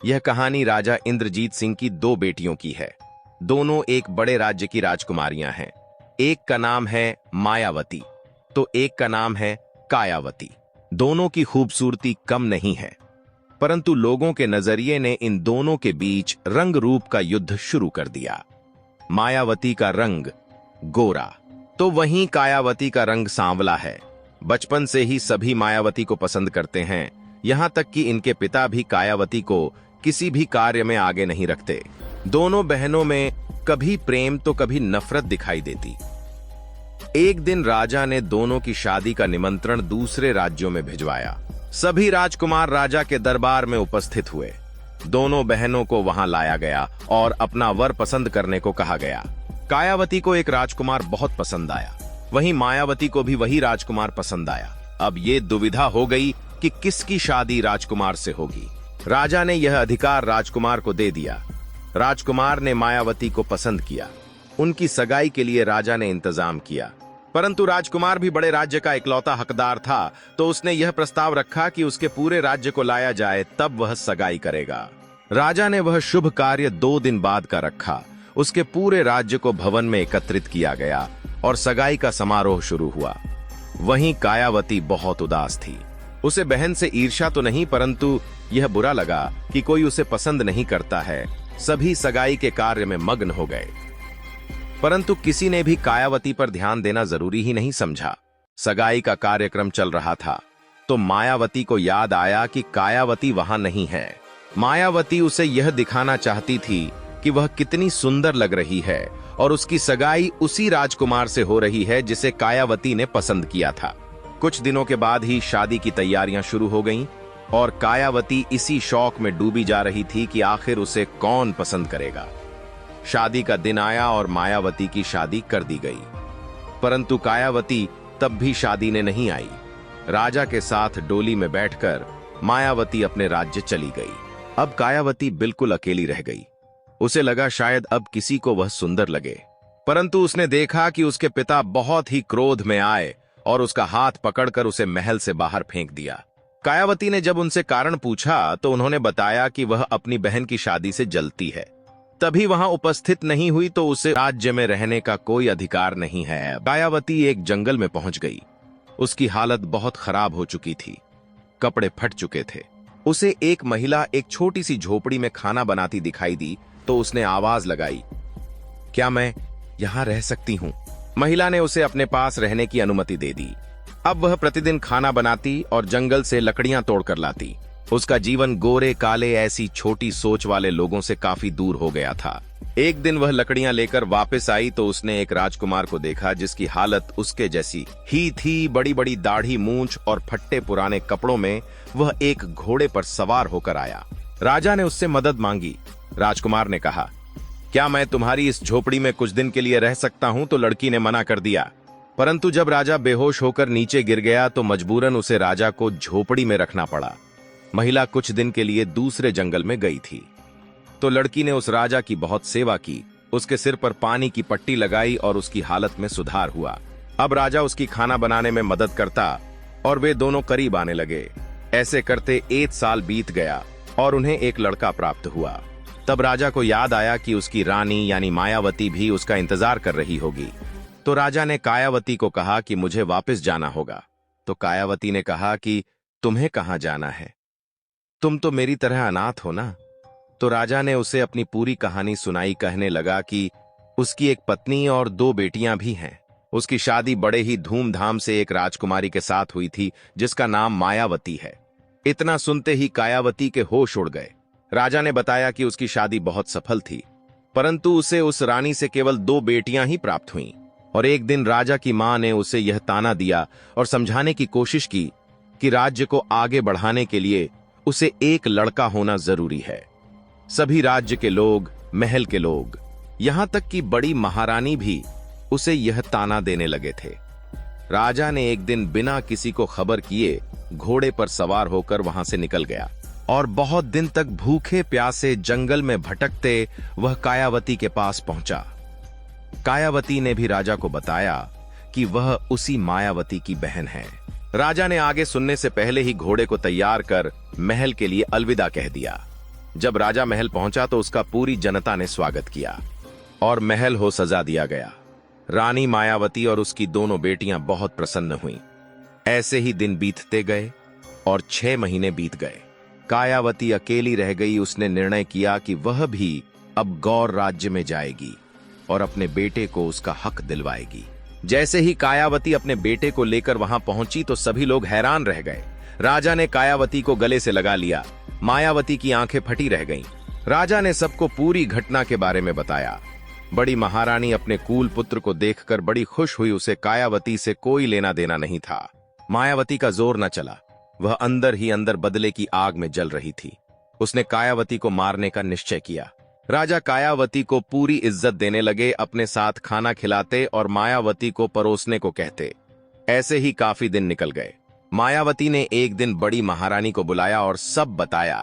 यह कहानी राजा इंद्रजीत सिंह की दो बेटियों की है। दोनों एक बड़े राज्य की राजकुमारियां हैं। एक का नाम है मायावती तो एक का नाम है कायावती। दोनों की खूबसूरती कम नहीं है, परंतु लोगों के नजरिए ने इन दोनों के बीच रंग रूप का युद्ध शुरू कर दिया। मायावती का रंग गोरा तो वहीं कायावती का रंग सांवला है। बचपन से ही सभी मायावती को पसंद करते हैं, यहां तक कि इनके पिता भी कायावती को किसी भी कार्य में आगे नहीं रखते। दोनों बहनों में कभी प्रेम तो कभी नफरत दिखाई देती। एक दिन राजा ने दोनों की शादी का निमंत्रण दूसरे राज्यों में भिजवाया। सभी राजकुमार राजा के दरबार में उपस्थित हुए। दोनों बहनों को वहां लाया गया और अपना वर पसंद करने को कहा गया। कायावती को एक राजकुमार बहुत पसंद आया, वहीं मायावती को भी वही राजकुमार पसंद आया। अब ये दुविधा हो गई कि किसकी शादी राजकुमार से होगी। राजा ने यह अधिकार राजकुमार को दे दिया। राजकुमार ने मायावती को पसंद किया। उनकी सगाई के लिए राजा ने इंतजाम किया, परंतु राजकुमार भी बड़े राज्य का इकलौता हकदार था, तो उसने यह प्रस्ताव रखा कि उसके पूरे राज्य को लाया जाए, तब वह सगाई करेगा। राजा ने वह शुभ कार्य 2 दिन बाद का रखा। उसके पूरे राज्य को भवन में एकत्रित किया गया और सगाई का समारोह शुरू हुआ। वहीं कायावती बहुत उदास थी। उसे बहन से ईर्ष्या तो नहीं, परंतु यह बुरा लगा कि कोई उसे पसंद नहीं करता है। सभी सगाई के कार्य में मग्न हो गए, परंतु किसी ने भी कायावती पर ध्यान देना जरूरी ही नहीं समझा। सगाई का कार्यक्रम चल रहा था तो मायावती को याद आया कि कायावती वहां नहीं है। मायावती उसे यह दिखाना चाहती थी कि वह कितनी सुंदर लग रही है और उसकी सगाई उसी राजकुमार से हो रही है जिसे कायावती ने पसंद किया था। कुछ दिनों के बाद ही शादी की तैयारियां शुरू हो गईं और कायावती इसी शौक में डूबी जा रही थी कि आखिर उसे कौन पसंद करेगा। शादी का दिन आया और मायावती की शादी कर दी गई, परंतु कायावती तब भी शादी ने नहीं आई। राजा के साथ डोली में बैठकर मायावती अपने राज्य चली गई। अब कायावती बिल्कुल अकेली रह गई। उसे लगा शायद अब किसी को वह सुंदर लगे, परंतु उसने देखा कि उसके पिता बहुत ही क्रोध में आए और उसका हाथ पकड़कर उसे महल से बाहर फेंक दिया। कायावती ने जब उनसे कारण पूछा तो उन्होंने बताया कि वह अपनी बहन की शादी से जलती है, तभी वहां उपस्थित नहीं हुई, तो उसे राज्य में रहने का कोई अधिकार नहीं है। कायावती एक जंगल में पहुंच गई। उसकी हालत बहुत खराब हो चुकी थी, कपड़े फट चुके थे। उसे एक महिला एक छोटी सी झोपड़ी में खाना बनाती दिखाई दी, तो उसने आवाज लगाई, क्या मैं यहां रह सकती हूं? महिला ने उसे अपने पास रहने की अनुमति दे दी। अब वह प्रतिदिन खाना बनाती और जंगल से लकड़ियां तोड़कर लाती। उसका जीवन गोरे काले ऐसी छोटी सोच वाले लोगों से काफी दूर हो गया था। एक दिन वह लकड़ियां लेकर वापस आई तो उसने एक राजकुमार को देखा जिसकी हालत उसके जैसी ही थी। बड़ी बड़ी दाढ़ी, मूंछ और फट्टे पुराने कपड़ों में वह एक घोड़े पर सवार होकर आया। राजा ने उससे मदद मांगी। राजकुमार ने कहा, क्या मैं तुम्हारी इस झोपड़ी में कुछ दिन के लिए रह सकता हूं? तो लड़की ने मना कर दिया, परंतु जब राजा बेहोश होकर नीचे गिर गया तो मजबूरन उसे राजा को झोपड़ी में रखना पड़ा। महिला कुछ दिन के लिए दूसरे जंगल में गई थी, तो लड़की ने उस राजा की बहुत सेवा की। उसके सिर पर पानी की पट्टी लगाई और उसकी हालत में सुधार हुआ। अब राजा उसकी खाना बनाने में मदद करता और वे दोनों करीब आने लगे। ऐसे करते 1 साल बीत गया और उन्हें एक लड़का प्राप्त हुआ। तब राजा को याद आया कि उसकी रानी यानी मायावती भी उसका इंतजार कर रही होगी, तो राजा ने कायावती को कहा कि मुझे वापस जाना होगा। तो कायावती ने कहा कि तुम्हें कहां जाना है? तुम तो मेरी तरह अनाथ हो ना। तो राजा ने उसे अपनी पूरी कहानी सुनाई। कहने लगा कि उसकी एक पत्नी और 2 बेटियां भी हैं। उसकी शादी बड़े ही धूमधाम से एक राजकुमारी के साथ हुई थी जिसका नाम मायावती है। इतना सुनते ही कायावती के होश उड़ गए। राजा ने बताया कि उसकी शादी बहुत सफल थी, परंतु उसे उस रानी से केवल 2 बेटियां ही प्राप्त हुईं। और एक दिन राजा की मां ने उसे यह ताना दिया और समझाने की कोशिश की कि राज्य को आगे बढ़ाने के लिए उसे एक लड़का होना जरूरी है। सभी राज्य के लोग, महल के लोग, यहां तक कि बड़ी महारानी भी उसे यह ताना देने लगे थे। राजा ने एक दिन बिना किसी को खबर किए घोड़े पर सवार होकर वहां से निकल गया और बहुत दिन तक भूखे प्यासे जंगल में भटकते वह कायावती के पास पहुंचा। कायावती ने भी राजा को बताया कि वह उसी मायावती की बहन है। राजा ने आगे सुनने से पहले ही घोड़े को तैयार कर महल के लिए अलविदा कह दिया। जब राजा महल पहुंचा तो उसका पूरी जनता ने स्वागत किया और महल हो सजा दिया गया। रानी मायावती और उसकी दोनों बेटियां बहुत प्रसन्न हुईं। ऐसे ही दिन बीतते गए और 6 महीने बीत गए। कायावती अकेली रह गई। उसने निर्णय किया कि वह भी अब गौर राज्य में जाएगी और अपने बेटे को उसका हक दिलवाएगी। जैसे ही कायावती अपने बेटे को लेकर वहां पहुंची तो सभी लोग हैरान रह गए। राजा ने कायावती को गले से लगा लिया। मायावती की आंखें फटी रह गईं। राजा ने सबको पूरी घटना के बारे में बताया। बड़ी महारानी अपने कूल पुत्र को देखकर बड़ी खुश हुई। उसे कायावती से कोई लेना देना नहीं था। मायावती का जोर न चला। वह अंदर ही अंदर बदले की आग में जल रही थी। उसने कायावती को मारने का निश्चय किया। राजा कायावती को पूरी इज्जत देने लगे, अपने साथ खाना खिलाते और मायावती को परोसने को कहते। ऐसे ही काफी दिन निकल गए। मायावती ने एक दिन बड़ी महारानी को बुलाया और सब बताया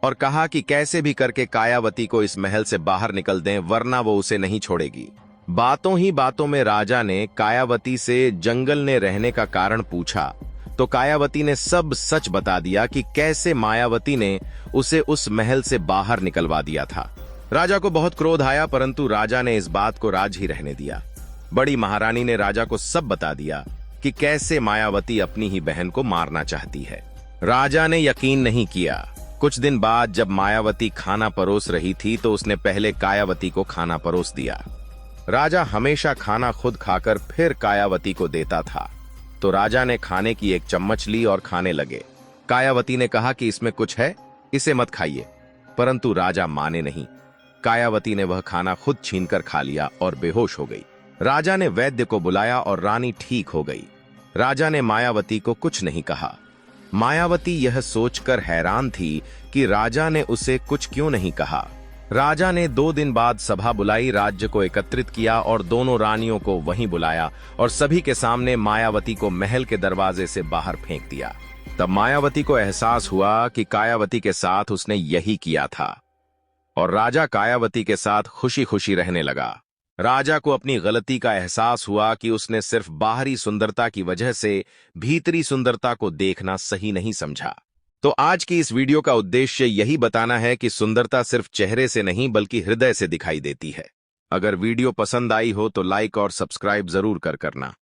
और कहा कि कैसे भी करके कायावती को इस महल से बाहर निकल दें, वरना वो उसे नहीं छोड़ेगी। बातों ही बातों में राजा ने कायावती से जंगल में रहने का कारण पूछा तो कायावती ने सब सच बता दिया कि कैसे मायावती ने उसे उस महल से बाहर निकलवा दिया था। राजा को बहुत क्रोध आया, परंतु राजा ने इस बात को राज ही रहने दिया। बड़ी महारानी ने राजा को सब बता दिया कि कैसे मायावती अपनी ही बहन को मारना चाहती है। राजा ने यकीन नहीं किया। कुछ दिन बाद जब मायावती खाना परोस रही थी तो उसने पहले कायावती को खाना परोस दिया। राजा हमेशा खाना खुद खाकर फिर कायावती को देता था, तो राजा ने खाने की एक चम्मच ली और खाने लगे। कायावती ने कहा कि इसमें कुछ है, इसे मत खाइए, परंतु राजा माने नहीं। कायावती ने वह खाना खुद छीनकर खा लिया और बेहोश हो गई। राजा ने वैद्य को बुलाया और रानी ठीक हो गई। राजा ने मायावती को कुछ नहीं कहा। मायावती यह सोचकर हैरान थी कि राजा ने उसे कुछ क्यों नहीं कहा। राजा ने 2 दिन बाद सभा बुलाई, राज्य को एकत्रित किया और दोनों रानियों को वहीं बुलाया और सभी के सामने मायावती को महल के दरवाजे से बाहर फेंक दिया। तब मायावती को एहसास हुआ कि कायावती के साथ उसने यही किया था और राजा कायावती के साथ खुशी खुशी रहने लगा। राजा को अपनी गलती का एहसास हुआ कि उसने सिर्फ बाहरी सुंदरता की वजह से भीतरी सुंदरता को देखना सही नहीं समझा। तो आज की इस वीडियो का उद्देश्य यही बताना है कि सुंदरता सिर्फ चेहरे से नहीं बल्कि हृदय से दिखाई देती है। अगर वीडियो पसंद आई हो तो लाइक और सब्सक्राइब जरूर करना।